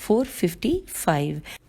455।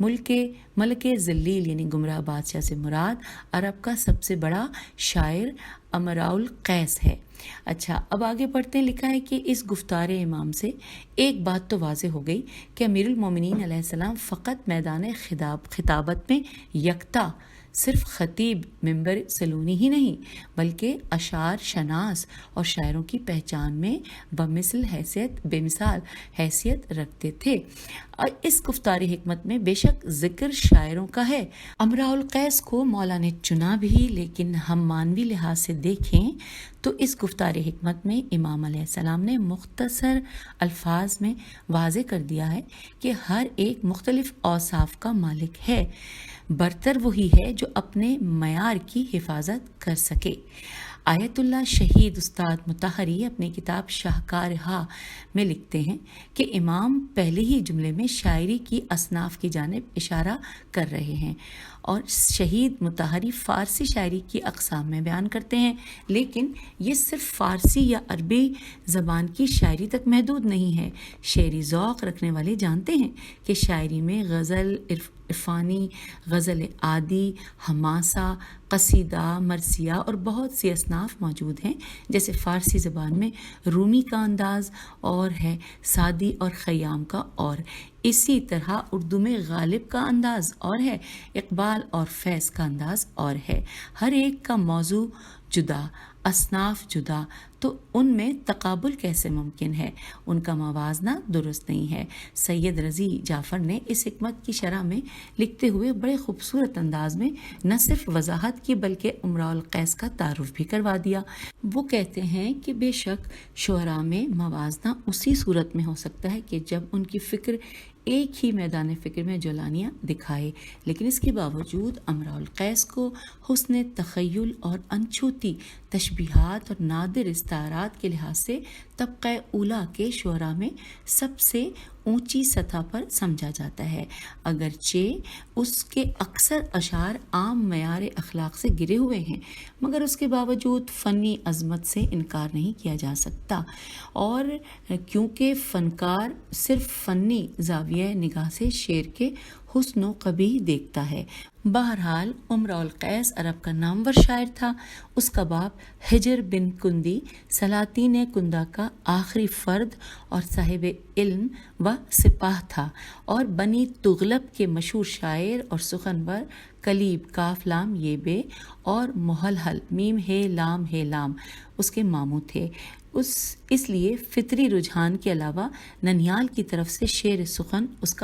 ملک ذلیل یعنی گمراہ بادشاہ سے مراد عرب کا سب سے بڑا شاعر امراء القیس ہے۔ اچھا، اب آگے پڑھتے ہیں۔ لکھا ہے کہ اس گفتار امام سے ایک بات تو واضح ہو گئی کہ امیر المومنین علیہ السلام فقط میدان خطابت میں یکتا صرف خطیب ممبر سلونی ہی نہیں بلکہ اشعار شناس اور شاعروں کی پہچان میں بے مثال حیثیت رکھتے تھے۔ اور اس گفتار حکمت میں بے شک ذکر شاعروں کا ہے۔ امراء القیس کو مولا نے چنا بھی، لیکن ہم مانوی لحاظ سے دیکھیں تو اس گفتار حکمت میں امام علیہ السلام نے مختصر الفاظ میں واضح کر دیا ہے کہ ہر ایک مختلف اوصاف کا مالک ہے، برتر وہی ہے جو اپنے معیار کی حفاظت کر سکے۔ آیت اللہ شہید استاد مطہری اپنی کتاب شاہکار ہا میں لکھتے ہیں کہ امام پہلے ہی جملے میں شاعری کی اصناف کی جانب اشارہ کر رہے ہیں، اور شہید مطہری فارسی شاعری کی اقسام میں بیان کرتے ہیں، لیکن یہ صرف فارسی یا عربی زبان کی شاعری تک محدود نہیں ہے۔ شعری ذوق رکھنے والے جانتے ہیں کہ شاعری میں غزل عرفانی، غزل عادی، حماسہ، قصیدہ، مرثیہ اور بہت سی اصناف موجود ہیں۔ جیسے فارسی زبان میں رومی کا انداز اور ہے، سعدی اور خیام کا اور، اسی طرح اردو میں غالب کا انداز اور ہے، اقبال اور فیض کا انداز اور ہے۔ ہر ایک کا موضوع جدا، اصناف جدا، تو ان میں تقابل کیسے ممکن ہے؟ ان کا موازنہ درست نہیں ہے۔ سید رضی جعفر نے اس حکمت کی شرح میں لکھتے ہوئے بڑے خوبصورت انداز میں نہ صرف وضاحت کی بلکہ امراء القیس کا تعارف بھی کروا دیا۔ وہ کہتے ہیں کہ بے شک شعراء میں موازنہ اسی صورت میں ہو سکتا ہے کہ جب ان کی فکر ایک ہی میدان فکر میں جولانیاں دکھائے، لیکن اس کے باوجود امراء القیس کو حسن تخیل اور انچوتی تشبیہات اور نادر استعارات کے لحاظ سے طبقہ اولیٰ کے شعراء میں سب سے اونچی سطح پر سمجھا جاتا ہے، اگرچہ اس کے اکثر اشعار عام معیار اخلاق سے گرے ہوئے ہیں، مگر اس کے باوجود فنی عظمت سے انکار نہیں کیا جا سکتا، اور کیونکہ فنکار صرف فنی زاویہ نگاہ سے شعر کے حسن و قبیح دیکھتا ہے۔ بہرحال امراء القیس عرب کا نامور شاعر تھا۔ اس کا باپ حجر بن کندی سلاطین کندہ کا آخری فرد اور صاحب علم و سپاہ تھا، اور بنی تغلب کے مشہور شاعر اور سخنور کلیب کاف لام یہ بے اور محلحل میم ہے لام اس کے ماموں تھے۔ اس لیے فطری رجحان کے علاوہ ننیال کی طرف سے شعر سخن اس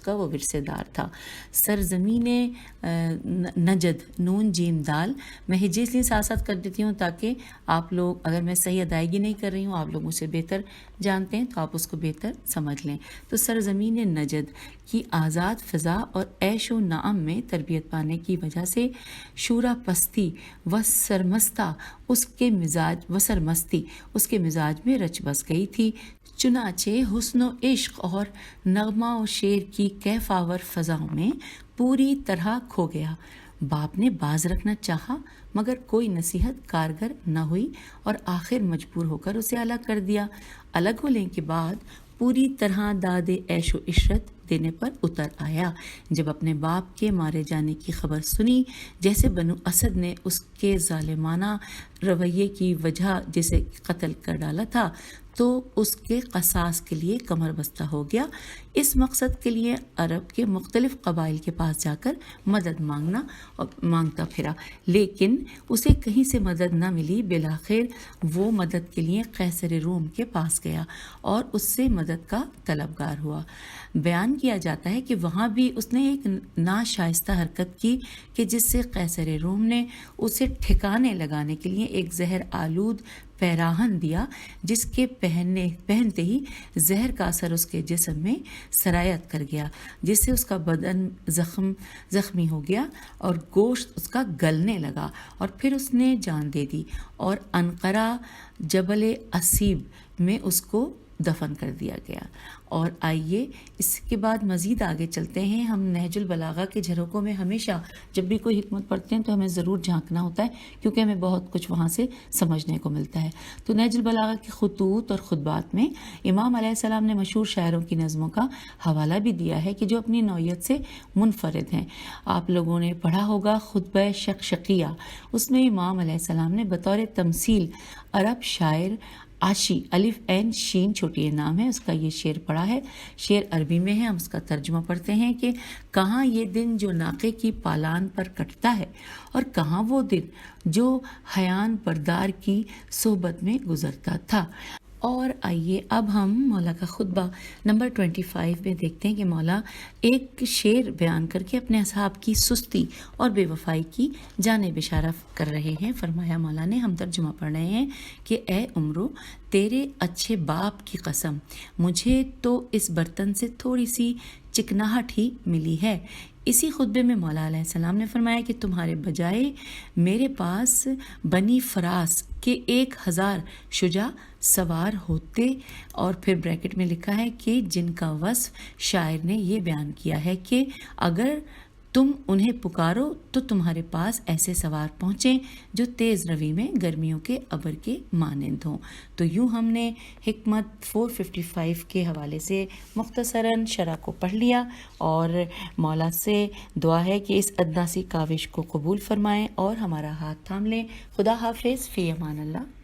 کا وہ ورثے دار تھا۔ سرزمین نجد نون جیم دال، میں ہجے اس لیے ساتھ کر دیتی ہوں تاکہ آپ لوگ، اگر میں صحیح ادائیگی نہیں کر رہی ہوں، آپ لوگ اسے بہتر جانتے ہیں تو آپ اس کو بہتر سمجھ لیں۔ تو سرزمین نجد کی آزاد فضا اور عیش و نعم میں تربیت پانے کی وجہ سے شورا پستی و سرمستی اس کے مزاج میں رچ بس گئی تھی، چنانچہ حسن و عشق اور نغمہ و شعر کی کیف آور فضاؤں میں پوری طرح کھو گیا۔ باپ نے باز رکھنا چاہا مگر کوئی نصیحت کارگر نہ ہوئی اور آخر مجبور ہو کر اسے الگ کر دیا۔ الگ ہونے کے بعد پوری طرح داد عیش و عشرت دینے پر اتر آیا۔ جب اپنے باپ کے مارے جانے کی خبر سنی، جیسے بنو اسد نے اس کے ظالمانہ رویے کی وجہ جسے قتل کر ڈالا تھا، تو اس کے قصاص کے لیے کمر بستہ ہو گیا۔ اس مقصد کے لیے عرب کے مختلف قبائل کے پاس جا کر مدد مانگتا پھرا، لیکن اسے کہیں سے مدد نہ ملی۔ بالآخر وہ مدد کے لیے قیصر روم کے پاس گیا اور اس سے مدد کا طلبگار ہوا۔ بیان کیا جاتا ہے کہ وہاں بھی اس نے ایک ناشائستہ حرکت کی کہ جس سے قیصر روم نے اسے ٹھکانے لگانے کے لیے ایک زہر آلود پیراہن دیا، جس کے پہنتے ہی زہر کا اثر اس کے جسم میں سرایت کر گیا، جس سے اس کا بدن زخمی ہو گیا اور گوشت اس کا گلنے لگا، اور پھر اس نے جان دے دی اور انقرہ جبل اسیب میں اس کو دفن کر دیا گیا۔ اور آئیے اس کے بعد مزید آگے چلتے ہیں۔ ہم نہج البلاغہ کے جھروکوں میں ہمیشہ جب بھی کوئی حکمت پڑھتے ہیں تو ہمیں ضرور جھانکنا ہوتا ہے، کیونکہ ہمیں بہت کچھ وہاں سے سمجھنے کو ملتا ہے۔ تو نہج البلاغہ کے خطوط اور خطبات میں امام علیہ السلام نے مشہور شاعروں کی نظموں کا حوالہ بھی دیا ہے کہ جو اپنی نوعیت سے منفرد ہیں۔ آپ لوگوں نے پڑھا ہوگا خطبہ شقشقیہ، اس میں امام علیہ السلام نے بطور تمثیل عرب شاعر عاشی الف عین شین چھوٹی یہ نام ہے، اس کا یہ شعر پڑھا ہے۔ شعر عربی میں ہے، ہم اس کا ترجمہ پڑھتے ہیں کہ کہاں یہ دن جو ناقے کی پالان پر کٹتا ہے، اور کہاں وہ دن جو حیان پردار کی صحبت میں گزرتا تھا۔ اور آئیے اب ہم مولا کا خطبہ نمبر 25 میں دیکھتے ہیں کہ مولا ایک شعر بیان کر کے اپنے اصحاب کی سستی اور بے وفائی کی جانب اشارہ کر رہے ہیں۔ فرمایا مولا نے، ہم ترجمہ پڑھ رہے ہیں کہ اے عمرو، تیرے اچھے باپ کی قسم، مجھے تو اس برتن سے تھوڑی سی چکناہٹ ہی ملی ہے۔ اسی خطبے میں مولا علیہ السلام نے فرمایا کہ تمہارے بجائے میرے پاس بنی فراس کے 1000 شجاع سوار ہوتے، اور پھر بریکٹ میں لکھا ہے کہ جن کا وصف شاعر نے یہ بیان کیا ہے کہ اگر تم انہیں پکارو تو تمہارے پاس ایسے سوار پہنچیں جو تیز روی میں گرمیوں کے ابر کے مانند ہوں۔ تو یوں ہم نے حکمت 455 کے حوالے سے مختصراً شرح کو پڑھ لیا، اور مولا سے دعا ہے کہ اس ادنیٰ سی کاوش کو قبول فرمائیں اور ہمارا ہاتھ تھام لیں۔ خدا حافظ، فی امان اللہ۔